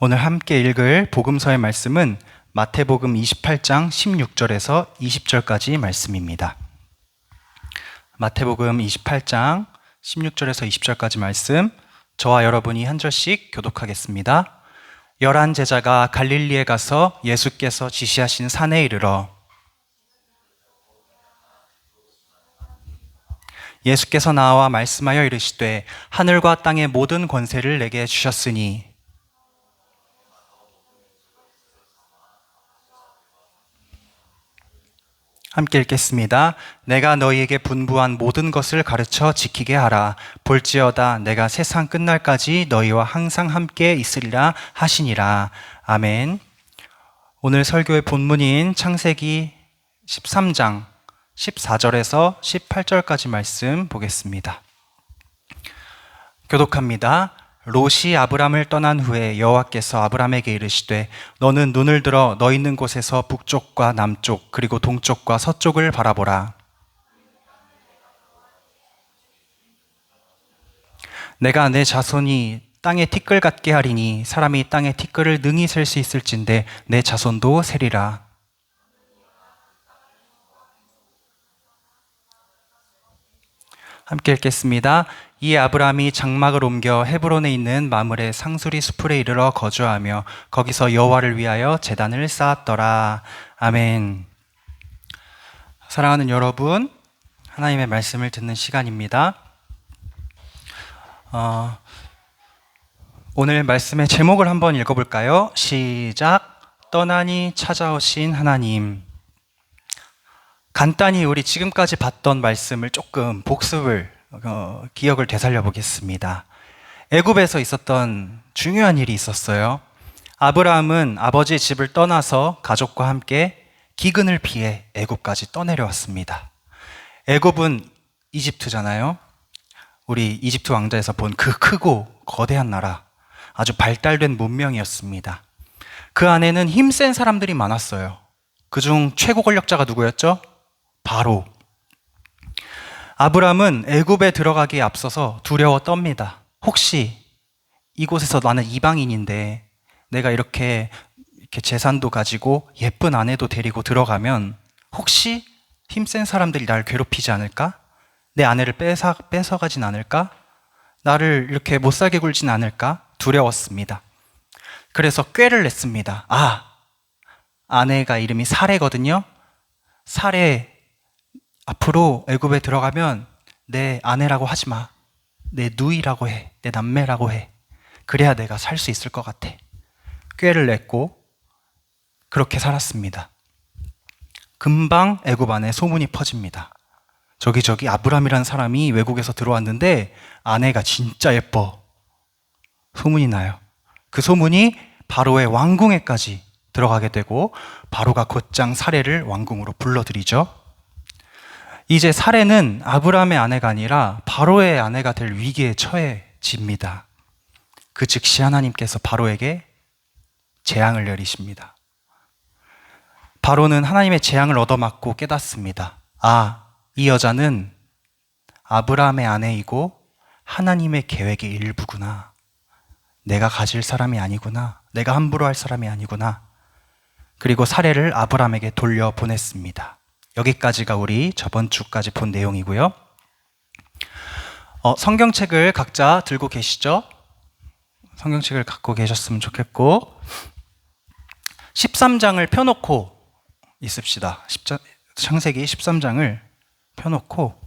오늘 함께 읽을 복음서의 말씀은 마태복음 28장 16절에서 20절까지 말씀입니다. 마태복음 28장 16절에서 20절까지 말씀, 저와 여러분이 한 절씩 교독하겠습니다. 11 제자가 갈릴리에 가서 예수께서 지시하신 산에 이르러 예수께서 나와 말씀하여 이르시되 하늘과 땅의 모든 권세를 내게 주셨으니 함께 읽겠습니다. 내가 너희에게 분부한 모든 것을 가르쳐 지키게 하라. 볼지어다 내가 세상 끝날까지 너희와 항상 함께 있으리라 하시니라. 아멘. 오늘 설교의 본문인 창세기 13장 14절에서 18절까지 말씀 보겠습니다. 교독합니다. 롯이 아브람을 떠난 후에 여호와께서 아브람에게 이르시되 너는 눈을 들어 너 있는 곳에서 북쪽과 남쪽 그리고 동쪽과 서쪽을 바라보라. 내가 내 자손이 땅에 티끌 같게 하리니 사람이 땅에 티끌을 능히 셀 수 있을진데 내 자손도 세리라. 함께 읽겠습니다. 이에 아브람이 장막을 옮겨 헤브론에 있는 마므레 상수리 수풀에 이르러 거주하며 거기서 여호와를 위하여 제단을 쌓았더라. 아멘. 사랑하는 여러분, 하나님의 말씀을 듣는 시간입니다. 오늘 말씀의 제목을 한번 읽어볼까요? 시작. 떠나니 찾아오신 하나님. 간단히 우리 지금까지 봤던 말씀을 조금 복습을 기억을 되살려 보겠습니다. 애굽에서 있었던 중요한 일이 있었어요. 아브라함은 아버지의 집을 떠나서 가족과 함께 기근을 피해 애굽까지 떠내려왔습니다. 애굽은 이집트잖아요. 우리 이집트 왕자에서 본 그 크고 거대한 나라, 아주 발달된 문명이었습니다. 그 안에는 힘센 사람들이 많았어요. 그중 최고 권력자가 누구였죠? 바로. 아브람은 애굽에 들어가기에 앞서서 두려워 떱니다. 혹시 이곳에서 나는 이방인인데 내가 이렇게 재산도 가지고 예쁜 아내도 데리고 들어가면 혹시 힘센 사람들이 나를 괴롭히지 않을까? 내 아내를 뺏어가진 않을까? 나를 이렇게 못살게 굴진 않을까? 두려웠습니다. 그래서 꾀를 냈습니다. 아내가 이름이 사레거든요. 사레, 앞으로 애굽에 들어가면 내 아내라고 하지 마. 내 누이라고 해. 내 남매라고 해. 그래야 내가 살 수 있을 것 같아. 꾀를 냈고 그렇게 살았습니다. 금방 애굽 안에 소문이 퍼집니다. 저기 아브람이라는 사람이 외국에서 들어왔는데 아내가 진짜 예뻐. 소문이 나요. 그 소문이 바로의 왕궁에까지 들어가게 되고 바로가 곧장 사레를 왕궁으로 불러들이죠. 이제 사레는 아브람의 아내가 아니라 바로의 아내가 될 위기에 처해집니다. 그 즉시 하나님께서 바로에게 재앙을 내리십니다. 바로는 하나님의 재앙을 얻어맞고 깨닫습니다. 이 여자는 아브람의 아내이고 하나님의 계획의 일부구나. 내가 가질 사람이 아니구나. 내가 함부로 할 사람이 아니구나. 그리고 사레를 아브람에게 돌려보냈습니다. 여기까지가 우리 저번 주까지 본 내용이고요. 성경책을 각자 들고 계시죠? 성경책을 갖고 계셨으면 좋겠고 13장을 펴놓고 있읍시다. 창세기 13장을 펴놓고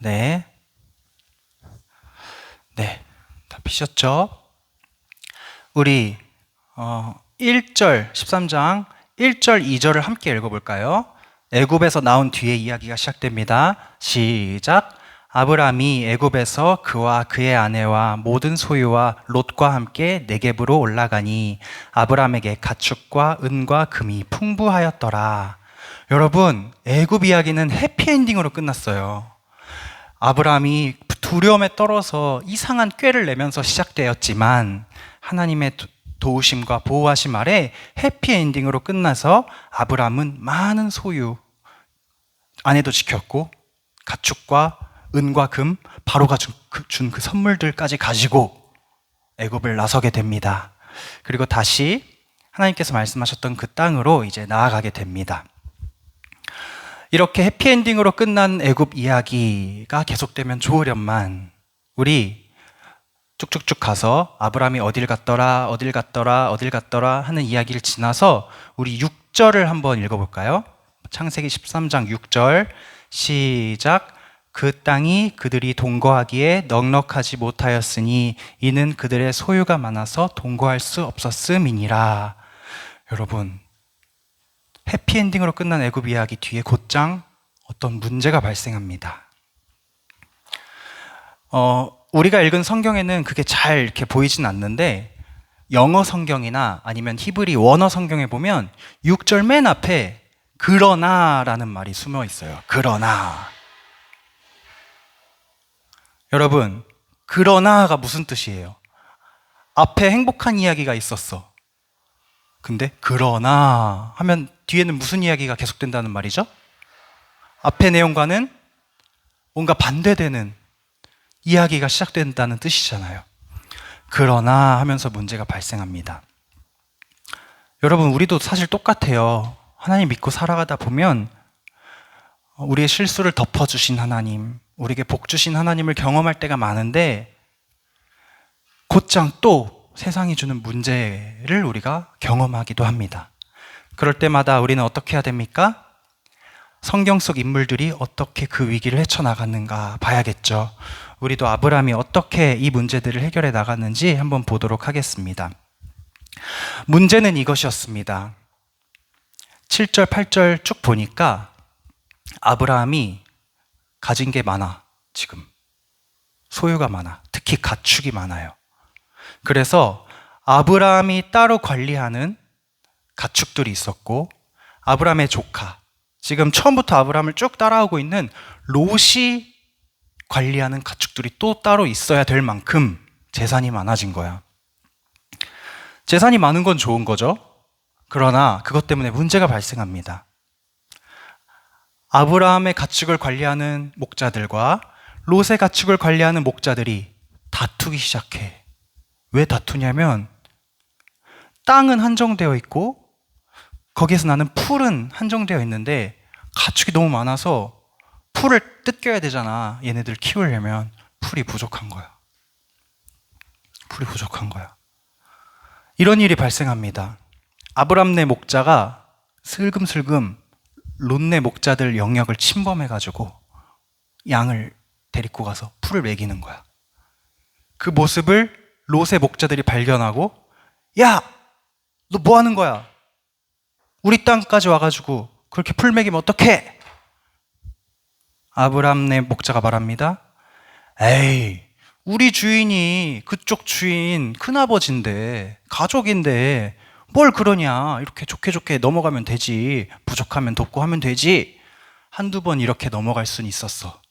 네, 다 피셨죠? 우리 1절 13장 1절 2절을 함께 읽어볼까요? 애굽에서 나온 뒤에 이야기가 시작됩니다. 시작. 아브람이 애굽에서 그와 그의 아내와 모든 소유와 롯과 함께 네겝으로 올라가니 아브람에게 가축과 은과 금이 풍부하였더라. 여러분, 애굽 이야기는 해피엔딩으로 끝났어요. 아브라함이 두려움에 떨어서 이상한 꾀를 내면서 시작되었지만 하나님의 도우심과 보호하심 아래 해피엔딩으로 끝나서 아브라함은 많은 소유, 아내도 지켰고 가축과 은과 금, 바로가 준 그 선물들까지 가지고 애굽을 나서게 됩니다. 그리고 다시 하나님께서 말씀하셨던 그 땅으로 이제 나아가게 됩니다. 이렇게 해피엔딩으로 끝난 애굽 이야기가 계속되면 좋으련만 우리 쭉쭉쭉 가서 아브라함이 어딜 갔더라 하는 이야기를 지나서 우리 6절을 한번 읽어볼까요? 창세기 13장 6절 시작. 그 땅이 그들이 동거하기에 넉넉하지 못하였으니 이는 그들의 소유가 많아서 동거할 수 없었음이니라. 여러분, 해피엔딩으로 끝난 애굽 이야기 뒤에 곧장 어떤 문제가 발생합니다. 우리가 읽은 성경에는 그게 잘 이렇게 보이진 않는데 영어 성경이나 아니면 히브리 원어 성경에 보면 6절 맨 앞에 그러나라는 말이 숨어 있어요. 그러나. 여러분, 그러나가 무슨 뜻이에요? 앞에 행복한 이야기가 있었어. 근데 그러나 하면 뒤에는 무슨 이야기가 계속된다는 말이죠? 앞의 내용과는 뭔가 반대되는 이야기가 시작된다는 뜻이잖아요. 그러나 하면서 문제가 발생합니다. 여러분, 우리도 사실 똑같아요. 하나님 믿고 살아가다 보면 우리의 실수를 덮어주신 하나님, 우리에게 복 주신 하나님을 경험할 때가 많은데 곧장 또 세상이 주는 문제를 우리가 경험하기도 합니다. 그럴 때마다 우리는 어떻게 해야 됩니까? 성경 속 인물들이 어떻게 그 위기를 헤쳐나갔는가 봐야겠죠. 우리도 아브라함이 어떻게 이 문제들을 해결해 나갔는지 한번 보도록 하겠습니다. 문제는 이것이었습니다. 7절, 8절 쭉 보니까 아브라함이 가진 게 많아. 지금 소유가 많아. 특히 가축이 많아요. 그래서 아브라함이 따로 관리하는 가축들이 있었고 아브라함의 조카, 지금 처음부터 아브라함을 쭉 따라오고 있는 롯이 관리하는 가축들이 또 따로 있어야 될 만큼 재산이 많아진 거야. 재산이 많은 건 좋은 거죠. 그러나 그것 때문에 문제가 발생합니다. 아브라함의 가축을 관리하는 목자들과 롯의 가축을 관리하는 목자들이 다투기 시작해. 왜 다투냐면 땅은 한정되어 있고 거기에서 나는 풀은 한정되어 있는데 가축이 너무 많아서 풀을 뜯겨야 되잖아. 얘네들 키우려면 풀이 부족한 거야. 풀이 부족한 거야. 이런 일이 발생합니다. 아브람네 목자가 슬금슬금 롯네 목자들 영역을 침범해가지고 양을 데리고 가서 풀을 먹이는 거야. 그 모습을 롯의 목자들이 발견하고, 야! 너 뭐 하는 거야? 우리 땅까지 와가지고 그렇게 풀 먹이면 어떡해? 아브람네 목자가 말합니다. 에이, 우리 주인이 그쪽 주인 큰아버지인데, 가족인데 뭘 그러냐. 이렇게 좋게 좋게 넘어가면 되지. 부족하면 돕고 하면 되지. 한두 번 이렇게 넘어갈 수는 있었어.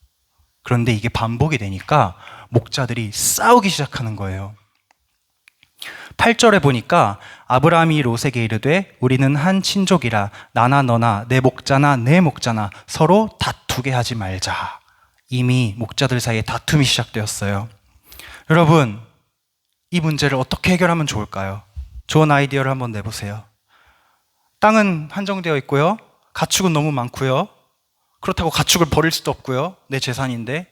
그런데 이게 반복이 되니까 목자들이 싸우기 시작하는 거예요. 8절에 보니까 아브라함이 롯에게 이르되 우리는 한 친족이라 나나 너나 내 목자나 내 목자나 서로 다투게 하지 말자. 이미 목자들 사이에 다툼이 시작되었어요. 여러분, 이 문제를 어떻게 해결하면 좋을까요? 좋은 아이디어를 한번 내보세요. 땅은 한정되어 있고요. 가축은 너무 많고요. 그렇다고 가축을 버릴 수도 없고요. 내 재산인데.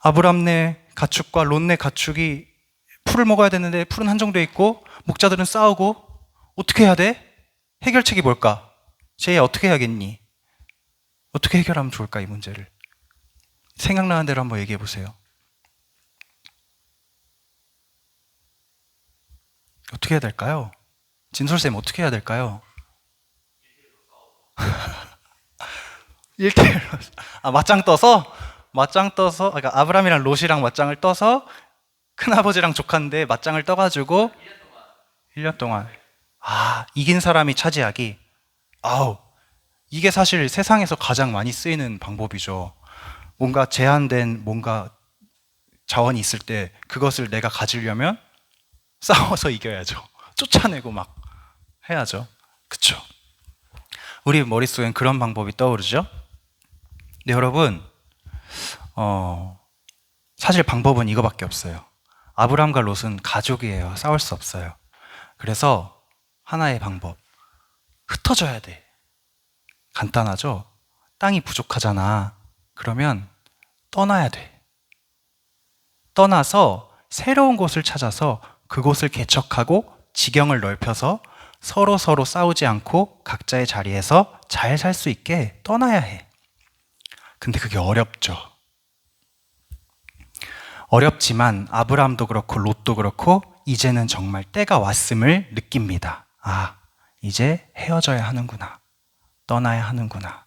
아브람네 가축과 롯네 가축이 풀을 먹어야 되는데 풀은 한정되어 있고 목자들은 싸우고 어떻게 해야 돼? 해결책이 뭘까? 쟤야 어떻게 해야겠니? 어떻게 해결하면 좋을까, 이 문제를? 생각나는 대로 한번 얘기해 보세요. 어떻게 해야 될까요? 진솔쌤 어떻게 해야 될까요? 1대1로 맞짱 떠서 그러니까 아브람이랑 롯이랑 맞짱을 떠서 큰아버지랑 조카인데 맞짱을 떠가지고 1년 동안 이긴 사람이 차지하기. 아우, 이게 사실 세상에서 가장 많이 쓰이는 방법이죠. 뭔가 제한된 뭔가 자원이 있을 때 그것을 내가 가지려면 싸워서 이겨야죠. 쫓아내고 막 해야죠. 그쵸? 우리 머릿속엔 그런 방법이 떠오르죠? 근데 여러분, 사실 방법은 이거밖에 없어요. 아브람과 롯은 가족이에요. 싸울 수 없어요. 그래서 하나의 방법, 흩어져야 돼. 간단하죠? 땅이 부족하잖아. 그러면 떠나야 돼. 떠나서 새로운 곳을 찾아서 그곳을 개척하고 지경을 넓혀서 서로 싸우지 않고 각자의 자리에서 잘 살 수 있게 떠나야 해. 근데 그게 어렵죠. 어렵지만 아브라함도 그렇고 롯도 그렇고 이제는 정말 때가 왔음을 느낍니다. 아, 이제 헤어져야 하는구나. 떠나야 하는구나.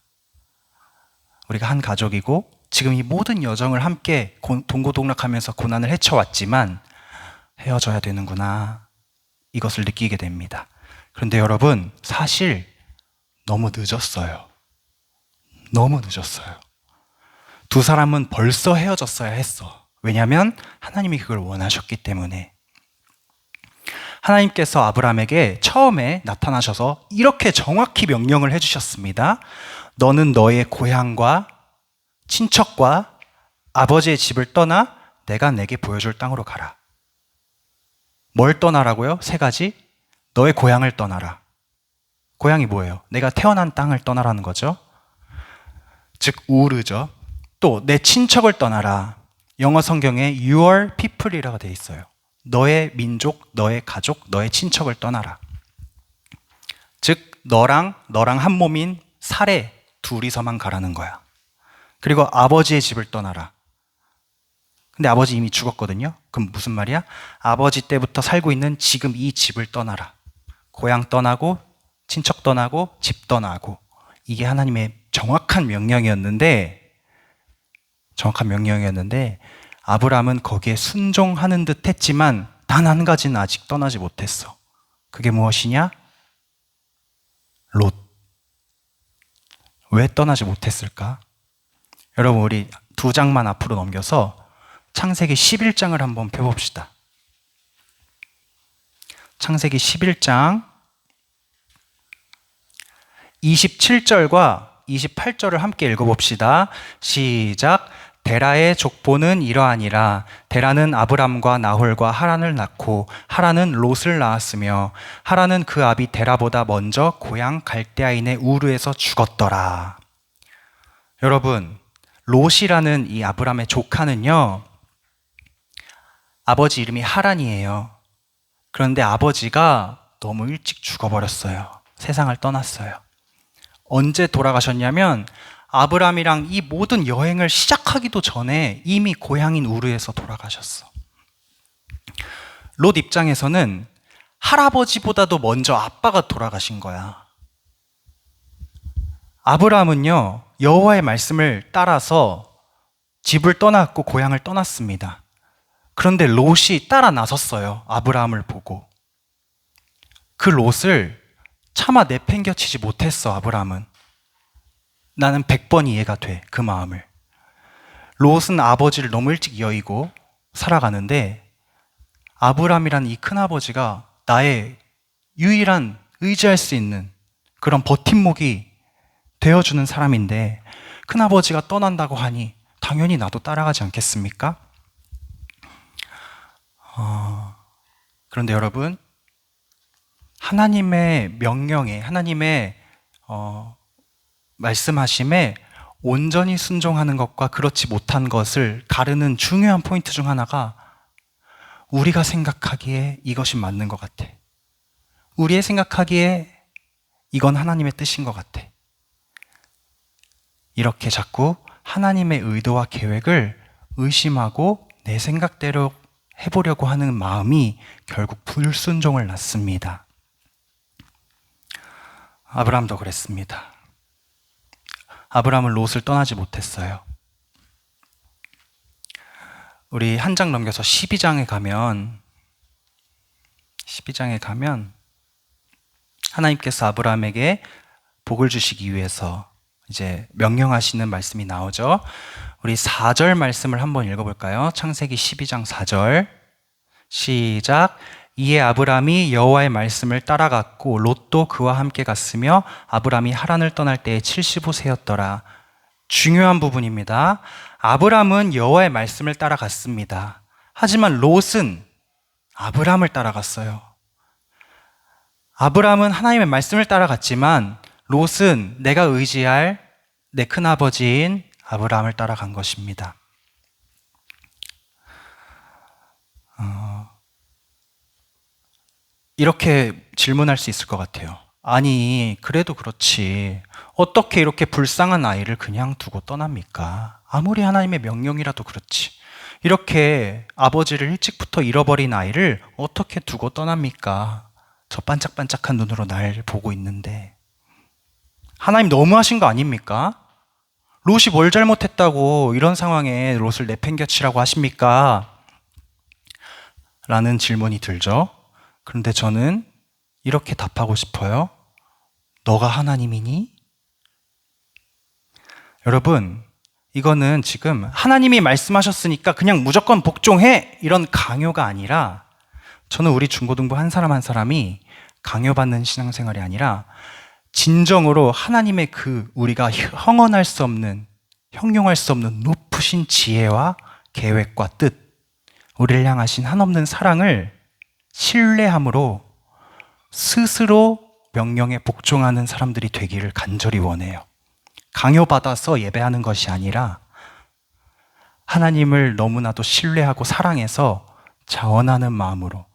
우리가 한 가족이고 지금 이 모든 여정을 함께 동고동락하면서 고난을 헤쳐왔지만 헤어져야 되는구나. 이것을 느끼게 됩니다. 그런데 여러분, 사실 너무 늦었어요. 너무 늦었어요. 두 사람은 벌써 헤어졌어야 했어. 왜냐하면 하나님이 그걸 원하셨기 때문에. 하나님께서 아브라함에게 처음에 나타나셔서 이렇게 정확히 명령을 해주셨습니다. 너는 너의 고향과 친척과 아버지의 집을 떠나 내가 내게 보여줄 땅으로 가라. 뭘 떠나라고요? 세 가지. 너의 고향을 떠나라. 고향이 뭐예요? 내가 태어난 땅을 떠나라는 거죠. 즉 우르죠. 또 내 친척을 떠나라. 영어 성경에 your people이라고 되어 있어요. 너의 민족, 너의 가족, 너의 친척을 떠나라. 즉 너랑 한 몸인 사례 둘이서만 가라는 거야. 그리고 아버지의 집을 떠나라. 근데 아버지 이미 죽었거든요. 그럼 무슨 말이야? 아버지 때부터 살고 있는 지금 이 집을 떠나라. 고향 떠나고 친척 떠나고 집 떠나고. 이게 하나님의 정확한 명령이었는데 아브라함은 거기에 순종하는 듯 했지만 단 한 가지는 아직 떠나지 못했어. 그게 무엇이냐? 롯. 왜 떠나지 못했을까? 여러분, 우리 두 장만 앞으로 넘겨서 창세기 11장을 한번 펴봅시다. 창세기 11장 27절과 28절을 함께 읽어봅시다. 시작. 데라의 족보는 이러하니라. 데라는 아브람과 나홀과 하란을 낳고 하란은 롯을 낳았으며 하란은 그 아비 데라보다 먼저 고향 갈대아인의 우르에서 죽었더라. 여러분, 롯이라는 이 아브람의 조카는요, 아버지 이름이 하란이에요. 그런데 아버지가 너무 일찍 죽어버렸어요. 세상을 떠났어요. 언제 돌아가셨냐면 아브람이랑 이 모든 여행을 시작하기도 전에 이미 고향인 우르에서 돌아가셨어. 롯 입장에서는 할아버지보다도 먼저 아빠가 돌아가신 거야. 아브람은요, 여호와의 말씀을 따라서 집을 떠났고 고향을 떠났습니다. 그런데 롯이 따라 나섰어요. 아브라함을 보고. 그 롯을 차마 내팽겨치지 못했어. 아브라함은. 나는 100번 이해가 돼. 그 마음을. 롯은 아버지를 너무 일찍 여의고 살아가는데 아브라함이라는 이 큰아버지가 나의 유일한 의지할 수 있는 그런 버팀목이 되어주는 사람인데 큰아버지가 떠난다고 하니 당연히 나도 따라가지 않겠습니까? 그런데 여러분, 하나님의 명령에, 하나님의 말씀하심에 온전히 순종하는 것과 그렇지 못한 것을 가르는 중요한 포인트 중 하나가 우리가 생각하기에 이것이 맞는 것 같아. 우리의 생각하기에 이건 하나님의 뜻인 것 같아. 이렇게 자꾸 하나님의 의도와 계획을 의심하고 내 생각대로 해보려고 하는 마음이 결국 불순종을 낳습니다. 아브라함도 그랬습니다. 아브라함은 롯을 떠나지 못했어요. 우리 한 장 넘겨서 12장에 가면 하나님께서 아브라함에게 복을 주시기 위해서 이제 명령하시는 말씀이 나오죠. 우리 4절 말씀을 한번 읽어볼까요? 창세기 12장 4절 시작. 이에 아브람이 여호와의 말씀을 따라갔고 롯도 그와 함께 갔으며 아브람이 하란을 떠날 때에 75세였더라. 중요한 부분입니다. 아브람은 여호와의 말씀을 따라갔습니다. 하지만 롯은 아브람을 따라갔어요. 아브람은 하나님의 말씀을 따라갔지만 롯은 내가 의지할 내 큰아버지인 아브람을 따라간 것입니다. 이렇게 질문할 수 있을 것 같아요. 아니, 그래도 그렇지. 어떻게 이렇게 불쌍한 아이를 그냥 두고 떠납니까? 아무리 하나님의 명령이라도 그렇지. 이렇게 아버지를 일찍부터 잃어버린 아이를 어떻게 두고 떠납니까? 저 반짝반짝한 눈으로 날 보고 있는데. 하나님 너무하신 거 아닙니까? 롯이 뭘 잘못했다고 이런 상황에 롯을 내팽개치라고 하십니까? 라는 질문이 들죠. 그런데 저는 이렇게 답하고 싶어요. 너가 하나님이니? 여러분, 이거는 지금 하나님이 말씀하셨으니까 그냥 무조건 복종해! 이런 강요가 아니라 저는 우리 중고등부 한 사람 한 사람이 강요받는 신앙생활이 아니라 진정으로 하나님의 우리가 형언할 수 없는, 형용할 수 없는 높으신 지혜와 계획과 뜻, 우리를 향하신 한없는 사랑을 신뢰함으로 스스로 명령에 복종하는 사람들이 되기를 간절히 원해요. 강요받아서 예배하는 것이 아니라 하나님을 너무나도 신뢰하고 사랑해서 자원하는 마음으로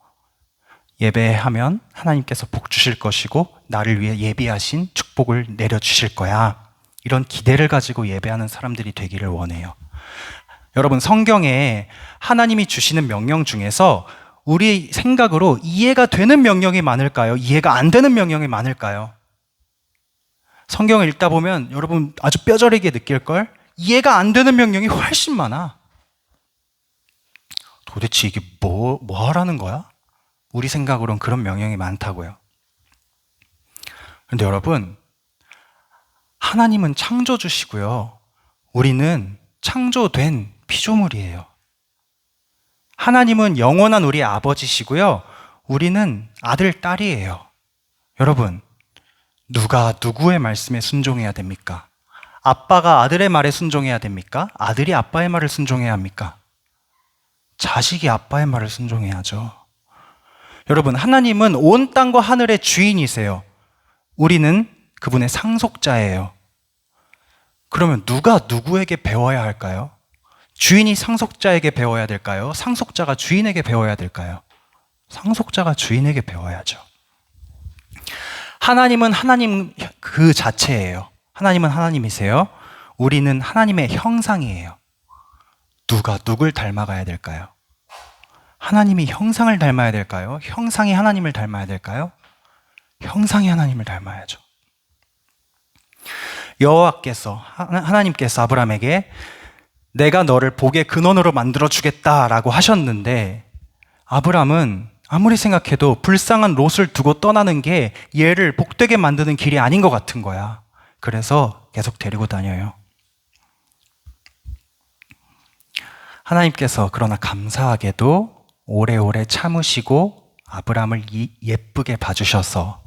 예배하면 하나님께서 복 주실 것이고 나를 위해 예비하신 축복을 내려주실 거야. 이런 기대를 가지고 예배하는 사람들이 되기를 원해요. 여러분, 성경에 하나님이 주시는 명령 중에서 우리 생각으로 이해가 되는 명령이 많을까요? 이해가 안 되는 명령이 많을까요? 성경을 읽다 보면 여러분 아주 뼈저리게 느낄걸? 이해가 안 되는 명령이 훨씬 많아. 도대체 이게 뭐 하라는 거야? 우리 생각으로는 그런 명령이 많다고요. 그런데 여러분, 하나님은 창조주시고요. 우리는 창조된 피조물이에요. 하나님은 영원한 우리 아버지시고요. 우리는 아들, 딸이에요. 여러분, 누가 누구의 말씀에 순종해야 됩니까? 아빠가 아들의 말에 순종해야 됩니까? 아들이 아빠의 말을 순종해야 합니까? 자식이 아빠의 말을 순종해야죠. 여러분, 하나님은 온 땅과 하늘의 주인이세요. 우리는 그분의 상속자예요. 그러면 누가 누구에게 배워야 할까요? 주인이 상속자에게 배워야 될까요? 상속자가 주인에게 배워야 될까요? 상속자가 주인에게 배워야죠. 하나님은 하나님 그 자체예요. 하나님은 하나님이세요. 우리는 하나님의 형상이에요. 누가 누굴 닮아가야 될까요? 하나님이 형상을 닮아야 될까요? 형상이 하나님을 닮아야 될까요? 형상이 하나님을 닮아야죠. 여호와께서, 하나님께서 아브라함에게 내가 너를 복의 근원으로 만들어주겠다라고 하셨는데 아브라함은 아무리 생각해도 불쌍한 롯을 두고 떠나는 게 얘를 복되게 만드는 길이 아닌 것 같은 거야. 그래서 계속 데리고 다녀요. 하나님께서 그러나 감사하게도 오래오래 참으시고 아브라함을 예쁘게 봐주셔서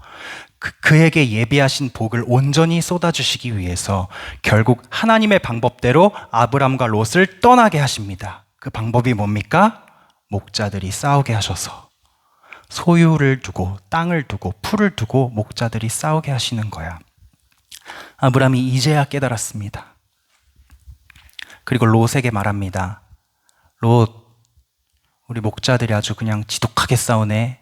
그에게 예비하신 복을 온전히 쏟아주시기 위해서 결국 하나님의 방법대로 아브람과 롯을 떠나게 하십니다. 그 방법이 뭡니까? 목자들이 싸우게 하셔서 소유를 두고 땅을 두고 풀을 두고 목자들이 싸우게 하시는 거야. 아브람이 이제야 깨달았습니다. 그리고 롯에게 말합니다. 롯, 우리 목자들이 아주 그냥 지독하게 싸우네.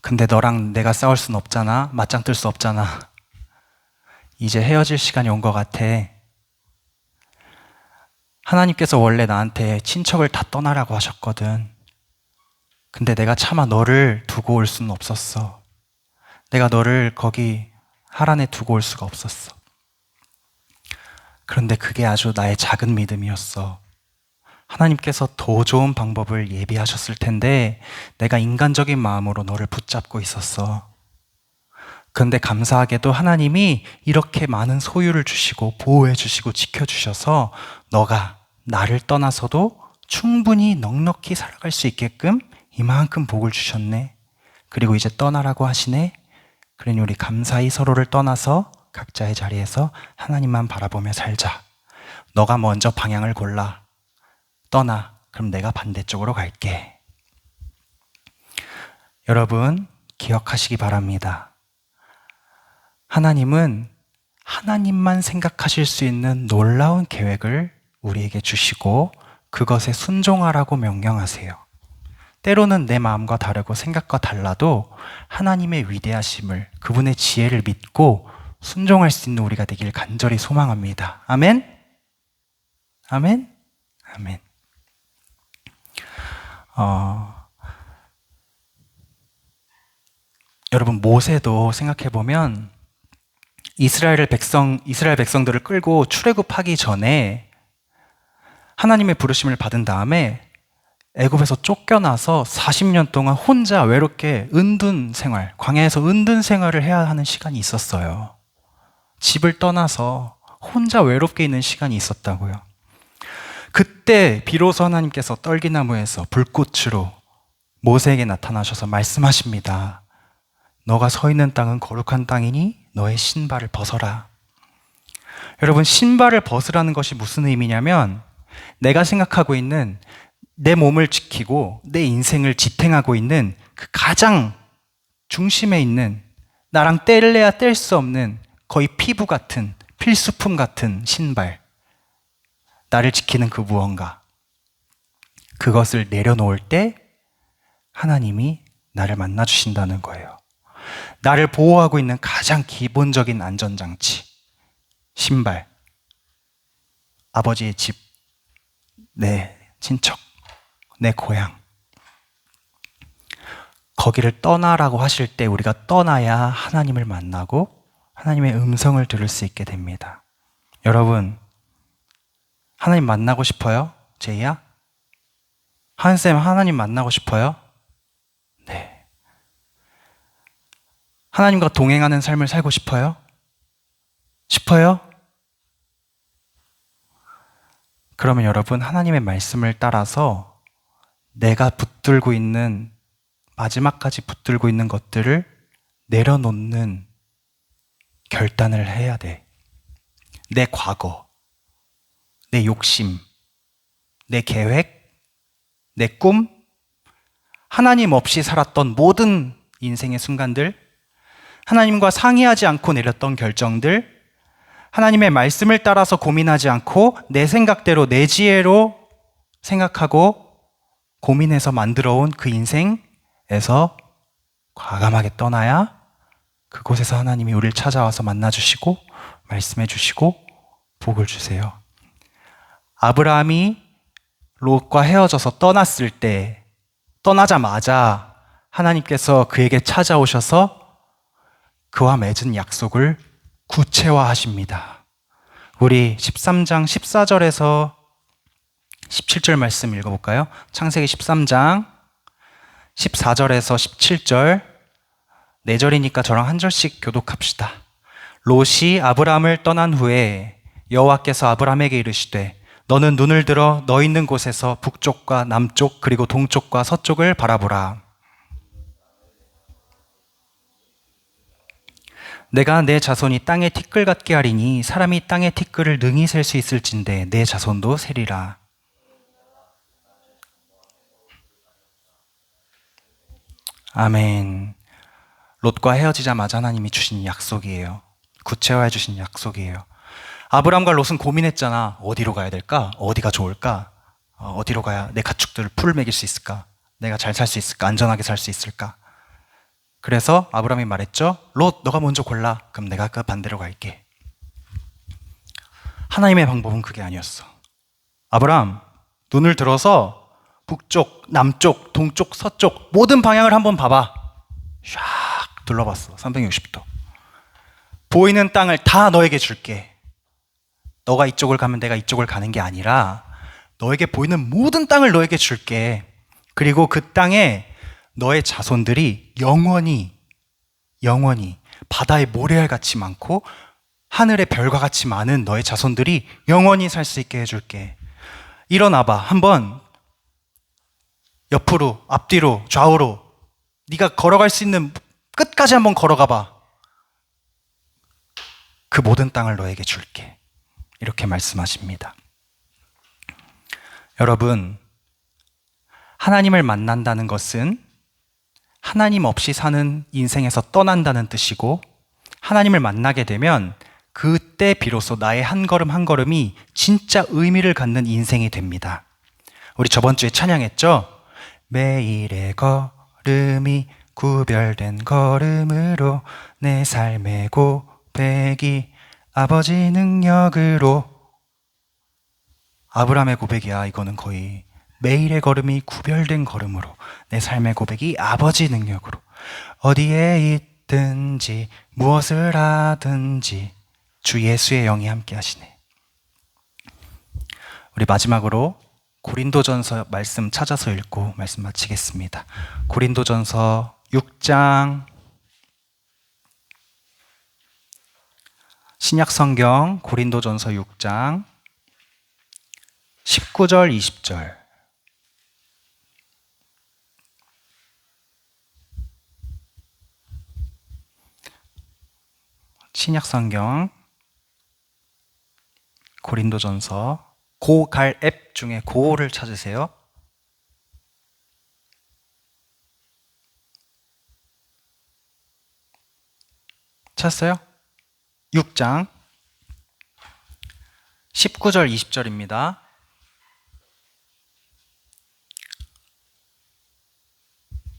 근데 너랑 내가 싸울 순 없잖아. 맞짱 뜰 수 없잖아. 이제 헤어질 시간이 온 것 같아. 하나님께서 원래 나한테 친척을 다 떠나라고 하셨거든. 근데 내가 차마 너를 두고 올 수는 없었어. 내가 너를 거기 하란에 두고 올 수가 없었어. 그런데 그게 아주 나의 작은 믿음이었어. 하나님께서 더 좋은 방법을 예비하셨을 텐데 내가 인간적인 마음으로 너를 붙잡고 있었어. 그런데 감사하게도 하나님이 이렇게 많은 소유를 주시고 보호해 주시고 지켜주셔서 너가 나를 떠나서도 충분히 넉넉히 살아갈 수 있게끔 이만큼 복을 주셨네. 그리고 이제 떠나라고 하시네. 그러니 우리 감사히 서로를 떠나서 각자의 자리에서 하나님만 바라보며 살자. 너가 먼저 방향을 골라. 떠나. 그럼 내가 반대쪽으로 갈게. 여러분, 기억하시기 바랍니다. 하나님은 하나님만 생각하실 수 있는 놀라운 계획을 우리에게 주시고 그것에 순종하라고 명령하세요. 때로는 내 마음과 다르고 생각과 달라도 하나님의 위대하심을, 그분의 지혜를 믿고 순종할 수 있는 우리가 되길 간절히 소망합니다. 아멘? 아멘? 아멘. 여러분, 모세도 생각해보면 이스라엘 백성들을 끌고 출애굽하기 전에 하나님의 부르심을 받은 다음에 애굽에서 쫓겨나서 40년 동안 혼자 외롭게 은둔 생활, 광야에서 은둔 생활을 해야 하는 시간이 있었어요. 집을 떠나서 혼자 외롭게 있는 시간이 있었다고요. 그때 비로소 하나님께서 떨기나무에서 불꽃으로 모세에게 나타나셔서 말씀하십니다. 너가 서 있는 땅은 거룩한 땅이니 너의 신발을 벗어라. 여러분, 신발을 벗으라는 것이 무슨 의미냐면 내가 생각하고 있는 내 몸을 지키고 내 인생을 지탱하고 있는 그 가장 중심에 있는 나랑 뗄래야 뗄 수 없는 거의 피부 같은 필수품 같은 신발, 나를 지키는 그 무언가, 그것을 내려놓을 때 하나님이 나를 만나 주신다는 거예요. 나를 보호하고 있는 가장 기본적인 안전장치, 신발, 아버지의 집, 내 친척, 내 고향, 거기를 떠나라고 하실 때 우리가 떠나야 하나님을 만나고 하나님의 음성을 들을 수 있게 됩니다. 여러분, 하나님 만나고 싶어요? 제이야? 한쌤, 하나님 만나고 싶어요? 네. 하나님과 동행하는 삶을 살고 싶어요? 싶어요? 그러면 여러분, 하나님의 말씀을 따라서 내가 붙들고 있는, 마지막까지 붙들고 있는 것들을 내려놓는 결단을 해야 돼. 내 과거, 내 욕심, 내 계획, 내 꿈, 하나님 없이 살았던 모든 인생의 순간들, 하나님과 상의하지 않고 내렸던 결정들, 하나님의 말씀을 따라서 고민하지 않고 내 생각대로 내 지혜로 생각하고 고민해서 만들어온 그 인생에서 과감하게 떠나야 그곳에서 하나님이 우리를 찾아와서 만나주시고 말씀해주시고 복을 주세요. 아브라함이 롯과 헤어져서 떠났을 때, 떠나자마자 하나님께서 그에게 찾아오셔서 그와 맺은 약속을 구체화하십니다. 우리 13장 14절에서 17절 말씀 읽어볼까요? 창세기 13장 14절에서 17절, 4절이니까 저랑 한 절씩 교독합시다. 롯이 아브라함을 떠난 후에 여호와께서 아브라함에게 이르시되 너는 눈을 들어 너 있는 곳에서 북쪽과 남쪽 그리고 동쪽과 서쪽을 바라보라. 내가 내 자손이 땅에 티끌 같게 하리니 사람이 땅의 티끌을 능히 셀 수 있을진데 내 자손도 세리라. 아멘. 롯과 헤어지자마자 하나님이 주신 약속이에요. 구체화해 주신 약속이에요. 아브람과 롯은 고민했잖아. 어디로 가야 될까? 어디가 좋을까? 어디로 가야 내 가축들을 풀을 먹일 수 있을까? 내가 잘 살 수 있을까? 안전하게 살 수 있을까? 그래서 아브람이 말했죠. 롯, 너가 먼저 골라. 그럼 내가 그 반대로 갈게. 하나님의 방법은 그게 아니었어. 아브람, 눈을 들어서 북쪽, 남쪽, 동쪽, 서쪽 모든 방향을 한번 봐봐. 샥 둘러봤어. 360도. 보이는 땅을 다 너에게 줄게. 너가 이쪽을 가면 내가 이쪽을 가는 게 아니라 너에게 보이는 모든 땅을 너에게 줄게. 그리고 그 땅에 너의 자손들이 영원히 바다의 모래알같이 많고 하늘의 별과 같이 많은 너의 자손들이 영원히 살 수 있게 해줄게. 일어나봐. 한번 옆으로, 앞뒤로, 좌우로 네가 걸어갈 수 있는 끝까지 한번 걸어가봐. 그 모든 땅을 너에게 줄게. 이렇게 말씀하십니다. 여러분, 하나님을 만난다는 것은 하나님 없이 사는 인생에서 떠난다는 뜻이고, 하나님을 만나게 되면 그때 비로소 나의 한 걸음 한 걸음이 진짜 의미를 갖는 인생이 됩니다. 우리 저번 주에 찬양했죠? 매일의 걸음이 구별된 걸음으로 내 삶의 고백이 아버지 능력으로. 아브라함의 고백이야. 이거는 거의 매일의 걸음이 구별된 걸음으로 내 삶의 고백이 아버지 능력으로. 어디에 있든지 무엇을 하든지 주 예수의 영이 함께 하시네. 우리 마지막으로 고린도전서 말씀 찾아서 읽고 말씀 마치겠습니다. 고린도전서 6장, 신약성경 고린도전서 6장 19절 20절. 신약성경 고린도전서 고갈 앱 중에 고를 찾으세요. 찾았어요? 6장 19절 20절입니다.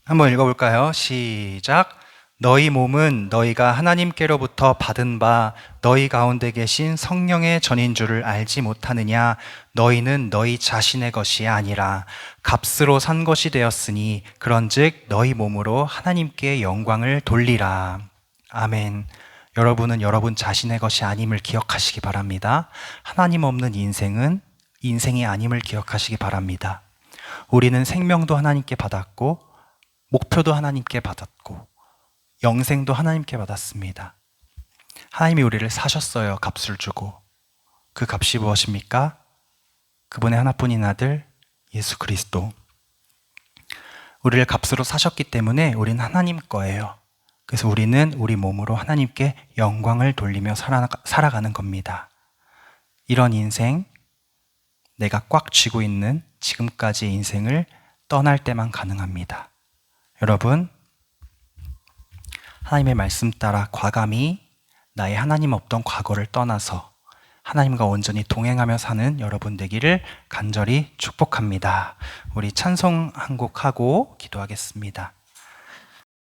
한번 읽어볼까요? 시작. 너희 몸은 너희가 하나님께로부터 받은 바 너희 가운데 계신 성령의 전인 줄을 알지 못하느냐? 너희는 너희 자신의 것이 아니라 값으로 산 것이 되었으니 그런즉 너희 몸으로 하나님께 영광을 돌리라. 아멘. 여러분은 여러분 자신의 것이 아님을 기억하시기 바랍니다. 하나님 없는 인생은 인생이 아님을 기억하시기 바랍니다. 우리는 생명도 하나님께 받았고 목표도 하나님께 받았고 영생도 하나님께 받았습니다. 하나님이 우리를 사셨어요. 값을 주고. 그 값이 무엇입니까? 그분의 하나뿐인 아들 예수 그리스도. 우리를 값으로 사셨기 때문에 우리는 하나님 거예요. 그래서 우리는 우리 몸으로 하나님께 영광을 돌리며 살아가는 겁니다. 이런 인생, 내가 꽉 쥐고 있는 지금까지의 인생을 떠날 때만 가능합니다. 여러분, 하나님의 말씀 따라 과감히 나의 하나님 없던 과거를 떠나서 하나님과 온전히 동행하며 사는 여러분 되기를 간절히 축복합니다. 우리 찬송 한 곡 하고 기도하겠습니다.